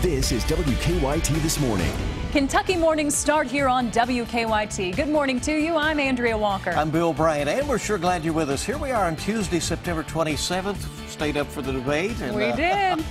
This is WKYT This Morning. Kentucky mornings start here on WKYT. Good morning to you. I'm Andrea Walker. I'm Bill Bryant, and we're sure glad you're with us. Here we are on Tuesday, September 27th. Stayed up for the debate. And, we did.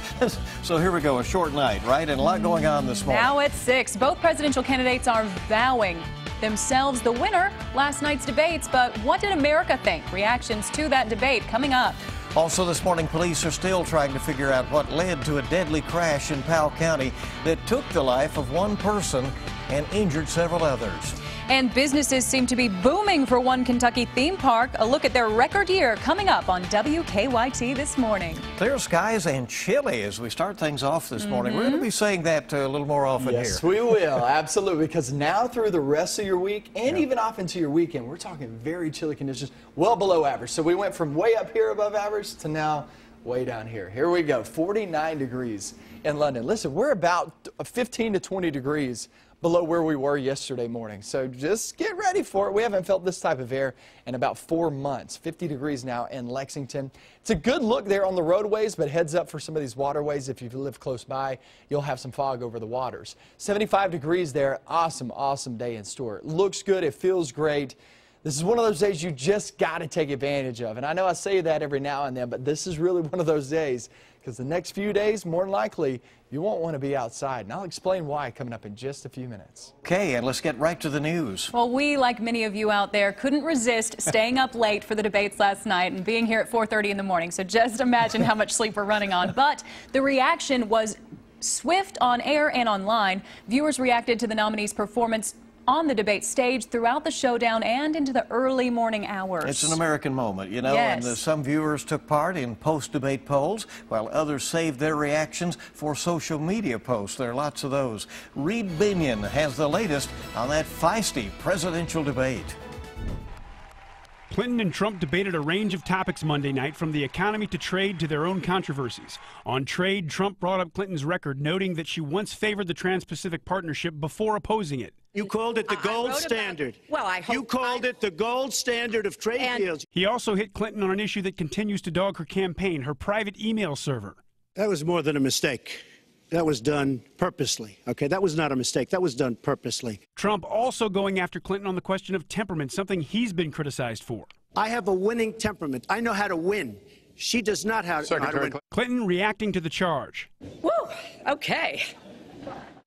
So here we go, a short night, right? And a lot going on this morning. Now at 6, both presidential candidates are vowing themselves the winner last night's debates. But what did America think? Reactions to that debate coming up. Also this morning, police are still trying to figure out what led to a deadly crash in Powell County that took the life of one person and injured several others. And businesses seem to be booming for one Kentucky theme park. A look at their record year coming up on WKYT This Morning. Clear skies and chilly as we start things off this morning. We're going to be saying that a little more often here. Yes, we will. Absolutely. Because now through the rest of your week and even off into your weekend, we're talking very chilly conditions, well below average. So we went from way up here above average to now way down here. Here we go. 49 degrees in London. Listen, we're about 15 to 20 degrees below where we were yesterday morning. So just get ready for it. We haven't felt this type of air in about 4 months. 50 degrees now in Lexington. It's a good look there on the roadways, but heads up for some of these waterways. If you live close by, you'll have some fog over the waters. 75 degrees there. Awesome, awesome day in store. It looks good. It feels great. This is one of those days you just got to take advantage of. And I know I say that every now and then, but this is really one of those days because the next few days, more than likely, you won't want to be outside. And I'll explain why coming up in just a few minutes. Okay, and let's get right to the news. Well, we, like many of you out there, couldn't resist staying up late for the debates last night and being here at 4:30 in the morning. So just imagine how much sleep we're running on. But the reaction was swift on air and online. Viewers reacted to the nominees' performance on the debate stage throughout the showdown and into the early morning hours. It's an American moment, you know, yes. And some viewers took part in post-debate polls, while others saved their reactions for social media posts. There are lots of those. Reed Binion has the latest on that feisty presidential debate. Clinton and Trump debated a range of topics Monday night, from the economy to trade to their own controversies. On trade, Trump brought up Clinton's record, noting that she once favored the Trans-Pacific Partnership before opposing it. You called it the gold standard. You called it the gold standard of trade deals. He also hit Clinton on an issue that continues to dog her campaign, her private email server. That was more than a mistake. That was done purposely. Okay, that was not a mistake. That was done purposely. Trump also going after Clinton on the question of temperament, something he's been criticized for. I have a winning temperament. I know how to win. She does not know how to win. Clinton reacting to the charge. Woo, okay.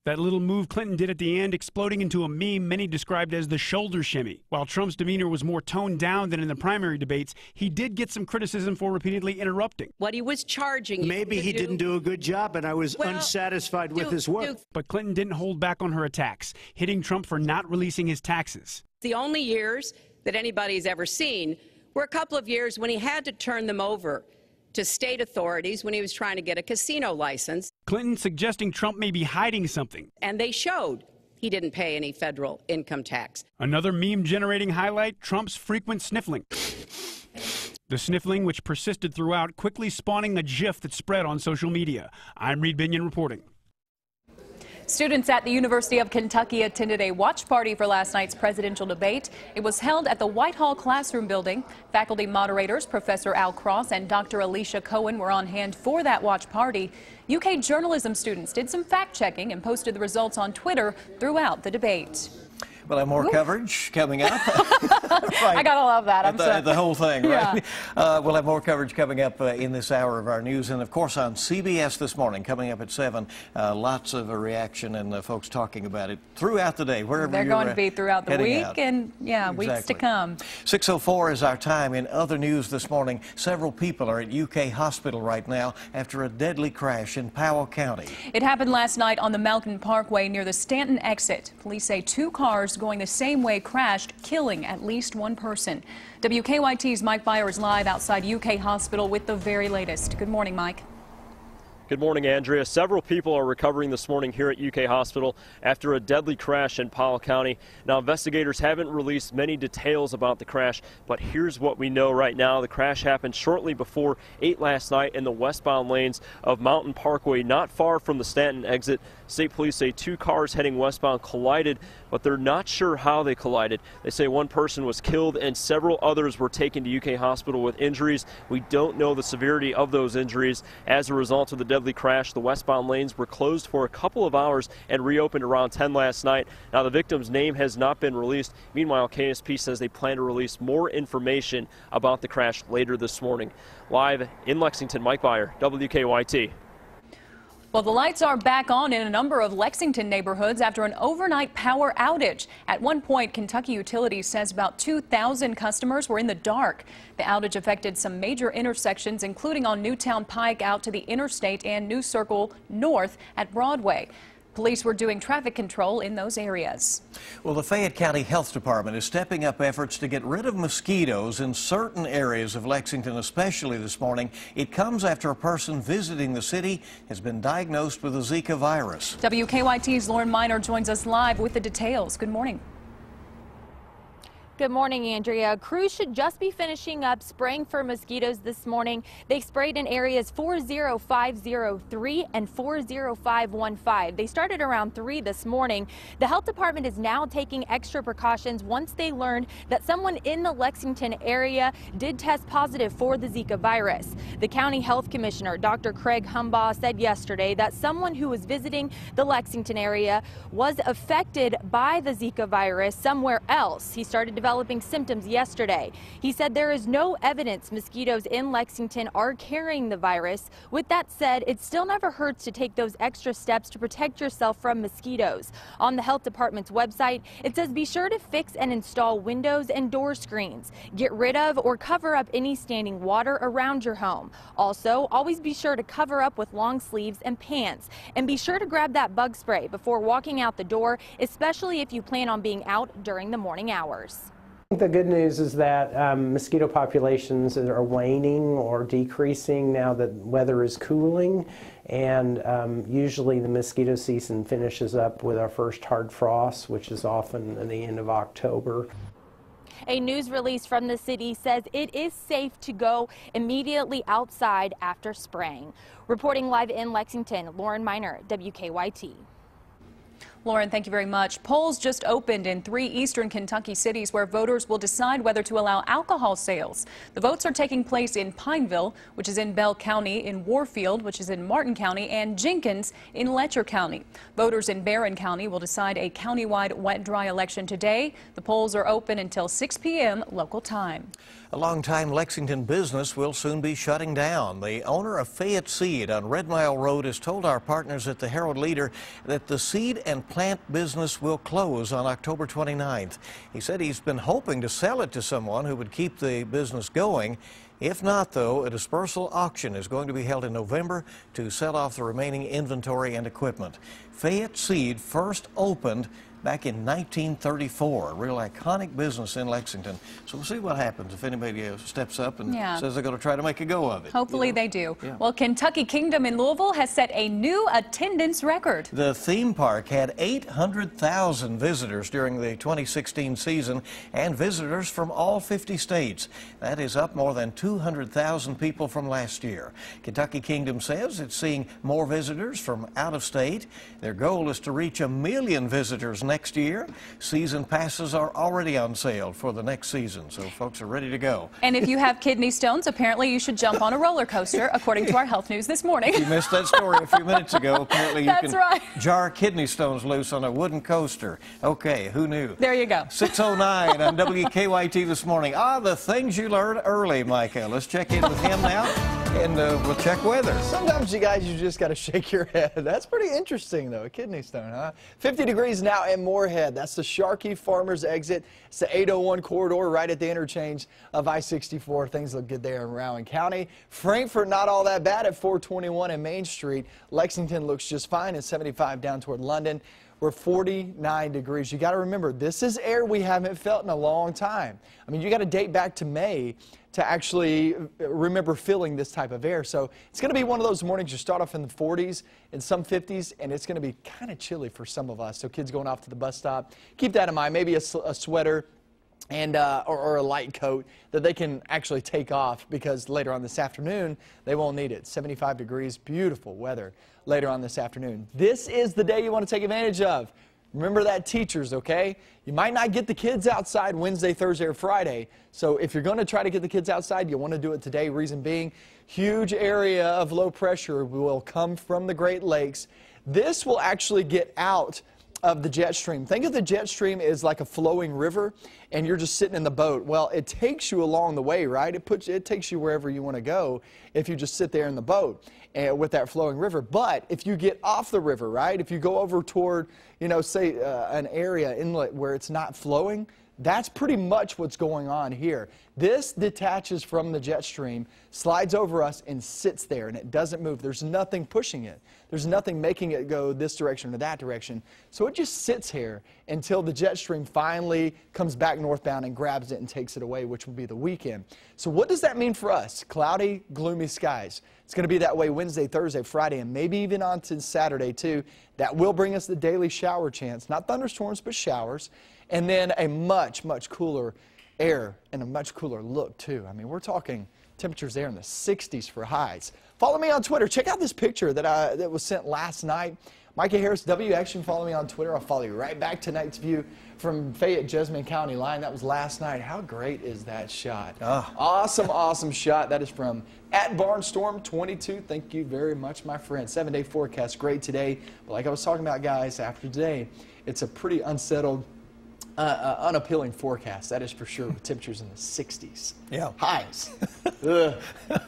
That little move Clinton did at the end, exploding into a meme many described as the shoulder shimmy. While Trump's demeanor was more toned down than in the primary debates, he did get some criticism for repeatedly interrupting. What he was charging. Maybe he didn't do a good job, and I was unsatisfied with his work. But Clinton didn't hold back on her attacks, hitting Trump for not releasing his taxes. The only years that anybody's ever seen were a couple of years when he had to turn them over to state authorities when he was trying to get a casino license. Clinton suggesting Trump may be hiding something. And they showed he didn't pay any federal income tax. Another meme-generating highlight, Trump's frequent sniffling. The sniffling, which persisted throughout, quickly spawning a GIF that spread on social media. I'm Reed Binion reporting. Students at the University of Kentucky attended a watch party for last night's presidential debate. It was held at the Whitehall Classroom building. Faculty moderators Professor Al Cross and Dr. Alicia Cohen were on hand for that watch party. UK journalism students did some fact-checking and posted the results on Twitter throughout the debate. We'll have more coverage coming up. Right. I gotta love that. I'm sorry. The whole thing, right? Yeah. We'll have more coverage coming up in this hour of our news, and of course on CBS this morning, coming up at 7. Lots of reaction and folks talking about it throughout the day, wherever they're going to be throughout the week out. And weeks to come. 6:04 is our time. In other news this morning, several people are at UK hospital right now after a deadly crash in Powell County. It happened last night on the Mountain Parkway near the Stanton exit. Police say 2 cars going the same way crashed, killing at least 1 person. WKYT's Mike Byer is live outside UK Hospital with the very latest. Good morning, Mike. Good morning, Andrea. Several people are recovering this morning here at UK Hospital after a deadly crash in Powell County. Now, investigators haven't released many details about the crash, but here's what we know right now. The crash happened shortly before 8 last night in the westbound lanes of Mountain Parkway, not far from the Stanton exit. State police say 2 cars heading westbound collided, but they're not sure how they collided. They say 1 person was killed and several others were taken to UK Hospital with injuries. We don't know the severity of those injuries as a result of the deadly deadly crash. The westbound lanes were closed for a couple of hours and reopened around 10 last night. Now, the victim's name has not been released. Meanwhile, KSP says they plan to release more information about the crash later this morning. Live in Lexington, Mike Byer, WKYT. Well, the lights are back on in a number of Lexington neighborhoods after an overnight power outage. At one point, Kentucky Utilities says about 2,000 customers were in the dark. The outage affected some major intersections, including on Newtown Pike out to the interstate and New Circle North at Broadway. Police were doing traffic control in those areas. Well, the Fayette County Health Department is stepping up efforts to get rid of mosquitoes in certain areas of Lexington, especially this morning. It comes after a person visiting the city has been diagnosed with the Zika virus. WKYT's Lauren Miner joins us live with the details. Good morning. Good morning, Andrea. Crews should just be finishing up spraying for mosquitoes this morning. They sprayed in areas 40503 and 40515. They started around 3 this morning. The health department is now taking extra precautions once they learned that someone in the Lexington area did test positive for the Zika virus. The county health commissioner, Dr. Craig Humbaugh, said yesterday that someone who was visiting the Lexington area was affected by the Zika virus somewhere else. He started developing symptoms yesterday. He said there is no evidence mosquitoes in Lexington are carrying the virus. With that said, it still never hurts to take those extra steps to protect yourself from mosquitoes. On the health department's website, it says be sure to fix and install windows and door screens. Get rid of or cover up any standing water around your home. Also, always be sure to cover up with long sleeves and pants. And be sure to grab that bug spray before walking out the door, especially if you plan on being out during the morning hours. The good news is that mosquito populations are waning or decreasing now that weather is cooling, and usually the mosquito season finishes up with our first hard frost, which is often at the end of October. A news release from the city says it is safe to go immediately outside after spraying. Reporting live in Lexington, Lauren Miner, WKYT. Lauren, thank you very much. Polls just opened in 3 eastern Kentucky cities where voters will decide whether to allow alcohol sales. The votes are taking place in Pineville, which is in Bell County, in Warfield, which is in Martin County, and Jenkins in Letcher County. Voters in Barron County will decide a countywide wet-dry election today. The polls are open until 6 p.m. local time. A longtime Lexington business will soon be shutting down. The owner of Fayette Seed on Red Mile Road has told our partners at the Herald Leader that the seed and plant business will close on October 29th. He said he's been hoping to sell it to someone who would keep the business going. If not, though, a dispersal auction is going to be held in November to sell off the remaining inventory and equipment. Fayette Seed first opened back in 1934, a real iconic business in Lexington. So we'll see what happens if anybody steps up and says they're going to try to make a go of it. Hopefully they do. Well, Kentucky Kingdom in Louisville has set a new attendance record. The theme park had 800,000 visitors during the 2016 season, and visitors from all 50 states. That is up more than 200,000 people from last year. Kentucky Kingdom says it's seeing more visitors from out of state. Their goal is to reach 1 million visitors next year. Season passes are already on sale for the next season, so folks are ready to go. And if you have kidney stones, apparently you should jump on a roller coaster, according to our health news this morning. You missed that story a few minutes ago. Apparently you can jar kidney stones loose on a wooden coaster. Okay, who knew? There you go. 6:09 on WKYT this morning. The things you learned early, Micah. Let's check in with him now, and we'll check weather. Sometimes, you guys, you just got to shake your head. That's pretty interesting, though. A kidney stone, huh? 50 degrees now in Moorhead. That's the Sharkey Farmers exit. It's the 801 corridor right at the interchange of I-64. Things look good there in Rowan County. Frankfort, not all that bad at 421 and Main Street. Lexington looks just fine at 75 down toward London. We're 49 degrees. You got to remember, this is air we haven't felt in a long time. I mean, you got to date back to May to actually remember feeling this type of air. So it's going to be one of those mornings you start off in the 40s and some 50s, and it's going to be kind of chilly for some of us. So kids going off to the bus stop, keep that in mind. Maybe a sweater and or a light coat that they can actually take off, because later on this afternoon they won't need it. 75 degrees, beautiful weather later on this afternoon. This is the day you want to take advantage of. Remember that, teachers, okay? You might not get the kids outside Wednesday, Thursday, or Friday. So if you're going to try to get the kids outside, you want to do it today. Reason being, huge area of low pressure will come from the Great Lakes. This will actually get out of the jet stream. Think of the jet stream as like a flowing river, and you're just sitting in the boat. Well, it takes you along the way, right? It takes you wherever you want to go if you just sit there in the boat with that flowing river. But if you get off the river, right? If you go over toward, you know, say an area, inlet, where it's not flowing, that's pretty much what's going on here. This detaches from the jet stream, slides over us, and sits there, and it doesn't move. There's nothing pushing it. There's nothing making it go this direction or that direction. So it just sits here until the jet stream finally comes back northbound and grabs it and takes it away, which will be the weekend. So what does that mean for us? Cloudy, gloomy skies. It's going to be that way Wednesday, Thursday, Friday, and maybe even on to Saturday too. That will bring us the daily shower chance. Not thunderstorms, but showers. And then a much, much cooler air and a much cooler look too. I mean, we're talking temperatures there in the 60s for highs. Follow me on Twitter. Check out this picture that was sent last night. Micah Harris, WX, follow me on Twitter. I'll follow you right back. Tonight's view from Fayette-Jessamine County line. That was last night. How great is that shot? Awesome, awesome shot. That is from @Barnstorm22. Thank you very much, my friend. 7-day forecast, great today. But like I was talking about, guys, after today, it's a pretty unsettled, unappealing forecast, that is for sure, with temperatures in the 60s. Yeah. Highs.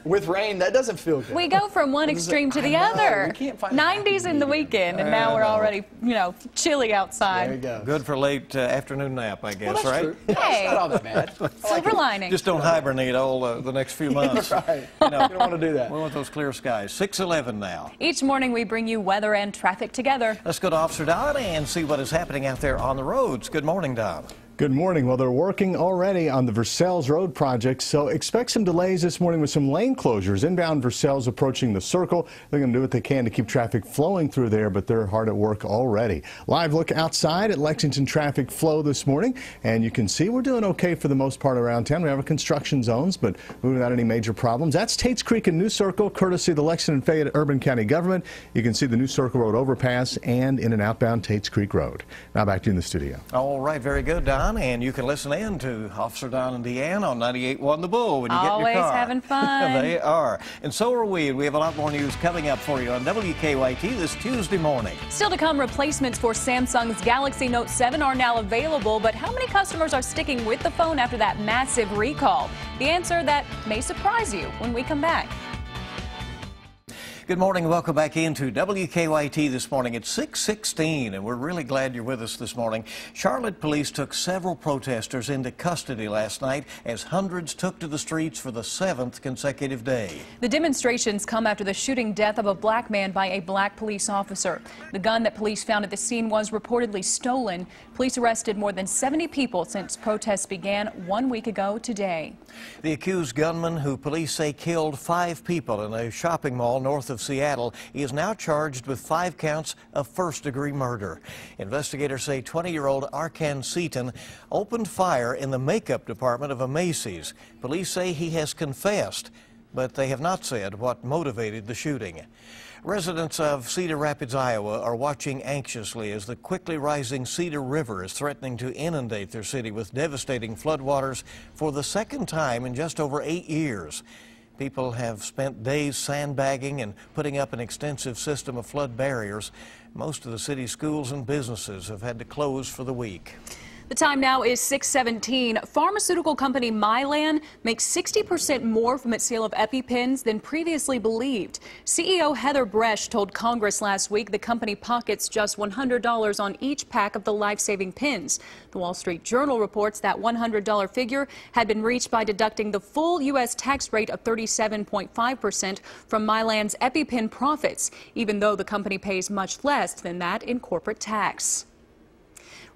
With rain, that doesn't feel good. We go from one extreme to the other. We can't find 90s in the weekend, and now we're already, you know, chilly outside. There you go. Good for late afternoon nap, I guess, Well, that's right? true. Yeah, Hey. it's not all that bad. Silver lining. Just don't hibernate all the next few months. Right. You know, You don't want to do that. we want those clear skies. 6:11 now. Each morning we bring you weather and traffic together. Let's go to Officer Don and see what is happening out there on the roads. Good morning, Don. Good morning. Well, they're working already on the Versailles Road project, so expect some delays this morning with some lane closures. Inbound Versailles approaching the circle. They're going to do what they can to keep traffic flowing through there, but they're hard at work already. Live look outside at Lexington traffic flow this morning, and you can see we're doing okay for the most part around town. We have our construction zones, but moving without any major problems. That's Tates Creek and New Circle, courtesy of the Lexington Fayette Urban County Government. You can see the New Circle Road overpass and in and outbound Tates Creek Road. Now back to you in the studio. All right, very good, Don. And you can listen in to Officer Don and Deanne on 98.1 The Bull when you get in your car. Always having fun. They are. And so are we. We have a lot more news coming up for you on WKYT this Tuesday morning. Still to come, replacements for Samsung's Galaxy Note 7 are now available, but how many customers are sticking with the phone after that massive recall? The answer that may surprise you when we come back. Good morning. Welcome back into WKYT this morning. It's 6:16, and we're really glad you're with us this morning. Charlotte police took several protesters into custody last night as hundreds took to the streets for the 7th consecutive day. The demonstrations come after the shooting death of a black man by a black police officer. The gun that police found at the scene was reportedly stolen. Police arrested more than 70 people since protests began 1 week ago today. The accused gunman, who police say killed 5 people in a shopping mall north of Seattle, is now charged with 5 counts of first-degree murder. Investigators say 20-year-old Arkan Seaton opened fire in the makeup department of a Macy's. Police say he has confessed, but they have not said what motivated the shooting. Residents of Cedar Rapids, Iowa are watching anxiously as the quickly rising Cedar River is threatening to inundate their city with devastating floodwaters for the second time in just over 8 years. People have spent days sandbagging and putting up an extensive system of flood barriers. Most of the city's schools and businesses have had to close for the week. The time now is 6:17. Pharmaceutical company Mylan makes 60% more from its sale of EpiPens than previously believed. CEO Heather Bresch told Congress last week the company pockets just $100 on each pack of the life-saving pens. The Wall Street Journal reports that $100 figure had been reached by deducting the full U.S. tax rate of 37.5% from Mylan's EpiPen profits, even though the company pays much less than that in corporate tax.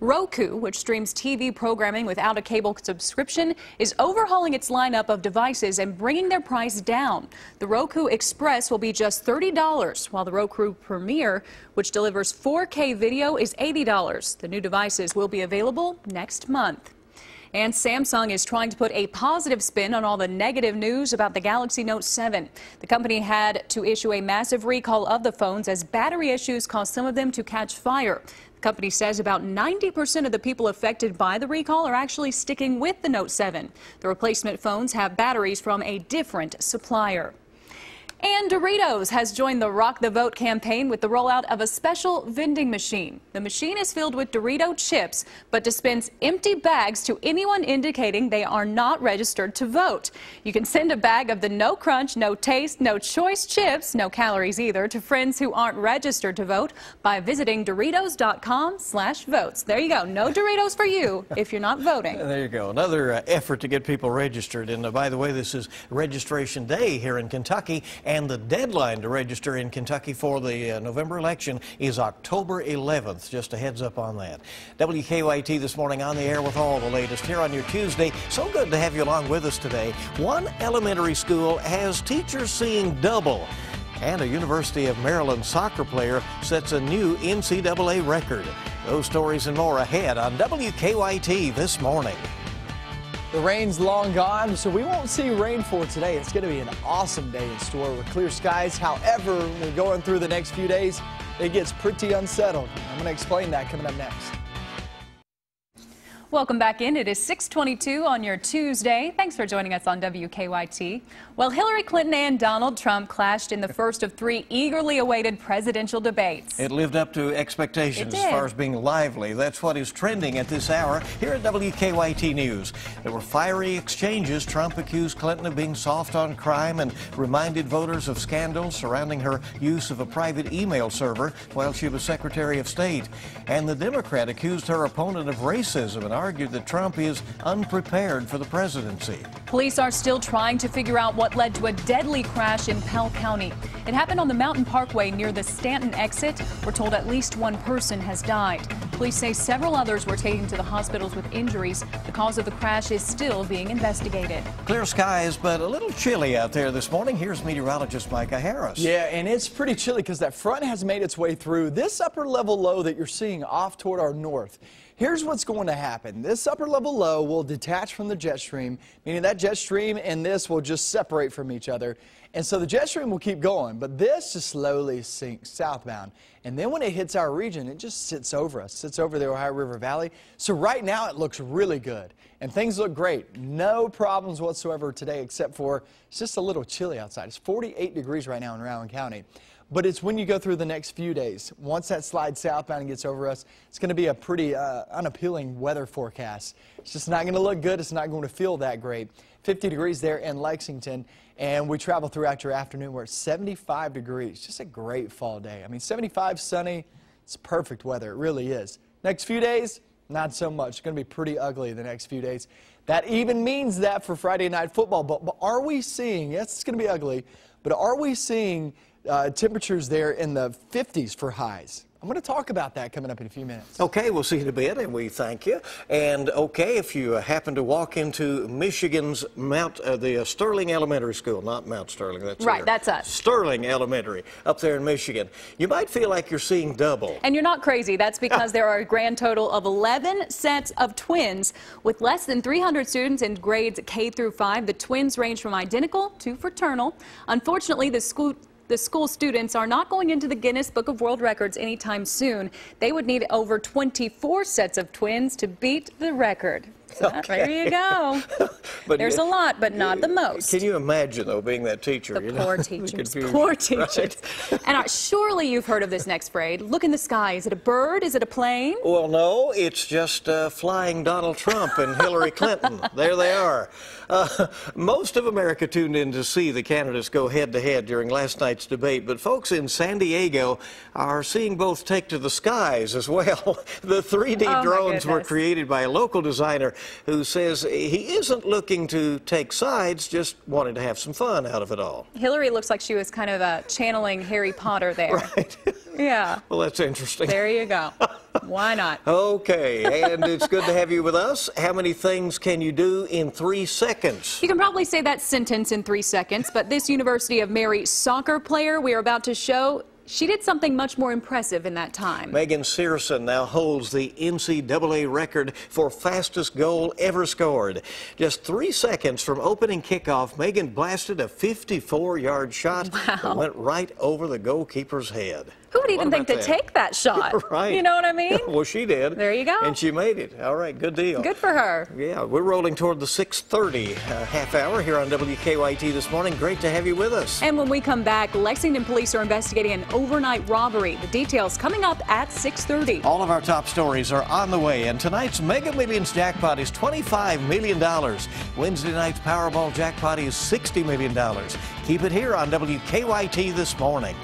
Roku, which streams TV programming without a cable subscription, is overhauling its lineup of devices and bringing their price down. The Roku Express will be just $30, while the Roku Premier, which delivers 4K video, is $80. The new devices will be available next month. And Samsung is trying to put a positive spin on all the negative news about the Galaxy Note 7. The company had to issue a massive recall of the phones as battery issues caused some of them to catch fire. The company says about 90% of the people affected by the recall are actually sticking with the Note 7. The replacement phones have batteries from a different supplier. And Doritos has joined the Rock the Vote campaign with the rollout of a special vending machine. The machine is filled with Dorito chips, but dispense empty bags to anyone indicating they are not registered to vote. You can send a bag of the no crunch, no taste, no choice chips, no calories either, to friends who aren't registered to vote by visiting Doritos.com/votes. There you go. No Doritos for you if you're not voting. There you go. Another effort to get people registered. And by the way, this is registration day here in Kentucky. And the deadline to register in Kentucky for the November election is October 11th. Just a heads up on that. WKYT this morning on the air with all the latest here on your Tuesday. So good to have you along with us today. One elementary school has teachers seeing double. And a University of Maryland soccer player sets a new NCAA record. Those stories and more ahead on WKYT this morning. The rain's long gone, so we won't see rain for today. It's going to be an awesome day in store with clear skies. However, when we're going through the next few days, it gets pretty unsettled. I'm going to explain that coming up next. Welcome back in. It is 6:22 on your Tuesday. Thanks for joining us on WKYT. Well, Hillary Clinton and Donald Trump clashed in the first of 3 eagerly awaited presidential debates. It lived up to expectations as far as being lively. That's what is trending at this hour here at WKYT News. There were fiery exchanges. Trump accused Clinton of being soft on crime and reminded voters of scandals surrounding her use of a private email server while she was Secretary of State. And the Democrat accused her opponent of racism and argued that Trump is unprepared for the presidency. Police are still trying to figure out what led to a deadly crash in Pell County. It happened on the Mountain Parkway near the Stanton exit. We're told at least 1 person has died. Police say several others were taken to the hospitals with injuries. The cause of the crash is still being investigated. Clear skies, but a little chilly out there this morning. Here's meteorologist Micah Harris. Yeah, and it's pretty chilly because that front has made its way through this upper level low that you're seeing off toward our north. Here's what's going to happen. This upper level low will detach from the jet stream, meaning that jet stream and this will just separate from each other. And so the jet stream will keep going, but this just slowly sinks southbound. And then when it hits our region, it just sits over us, sits over the Ohio River Valley. So right now it looks really good and things look great. No problems whatsoever today except for it's just a little chilly outside. It's 48 degrees right now in Rowan County. But it's when you go through the next few days. Once that slides southbound and gets over us, it's going to be a pretty unappealing weather forecast. It's just not going to look good. It's not going to feel that great. 50 degrees there in Lexington. And we travel throughout your afternoon. We're at 75 degrees. Just a great fall day. I mean, 75, sunny. It's perfect weather. It really is. Next few days, not so much. It's going to be pretty ugly the next few days. That even means that for Friday night football. But are we seeing, yes, it's going to be ugly, but are we seeing temperatures there in the 50s for highs? I'm going to talk about that coming up in a few minutes. Okay, we'll see you in a bit, and we thank you. And okay, if you happen to walk into Michigan's the Sterling Elementary School, not Mount Sterling, that's right, here. that's us. Sterling Elementary up there in Michigan. You might feel like you're seeing double. And you're not crazy. That's because there are a grand total of 11 sets of twins with less than 300 students in grades K through 5. The twins range from identical to fraternal. Unfortunately, the school students are not going into the Guinness Book of World Records anytime soon. They would need over 24 sets of twins to beat the record. So there you go. There's a lot, but not the most. Can you imagine, though, being that teacher? The poor teachers. Poor teachers. Right. And surely you've heard of this next phrase. Look in the sky. Is it a bird? Is it a plane? Well, no. It's just flying Donald Trump and Hillary Clinton. There they are. Most of America tuned in to see the candidates go head-to-head during last night's debate, but folks in San Diego are seeing both take to the skies as well. The 3D drones were created by a local designer who says he isn't looking to take sides, just wanted to have some fun out of it all. Hillary looks like she was kind of channeling Harry Potter there. Right. Yeah. Well, that's interesting. There you go. Why not? Okay, and it's good to have you with us. How many things can you do in 3 seconds? You can probably say that sentence in 3 seconds, but this University of Mary soccer player we are about to show, She did something much more impressive in that time. Megan Searson now holds the NCAA record for fastest goal ever scored. Just 3 seconds from opening kickoff, Megan blasted a 54-yard shot that went right over the goalkeeper's head. Who would even think to take that shot? Right. You know what I mean? Well, she did. There you go. And she made it. All right, good deal. Good for her. Yeah, we're rolling toward the 6:30 half hour here on WKYT this morning. Great to have you with us. And when we come back, Lexington police are investigating an overnight robbery. The details coming up at 6:30. All of our top stories are on the way, and tonight's Mega Millions jackpot is $25 million. Wednesday night's Powerball jackpot is $60 million. Keep it here on WKYT this morning.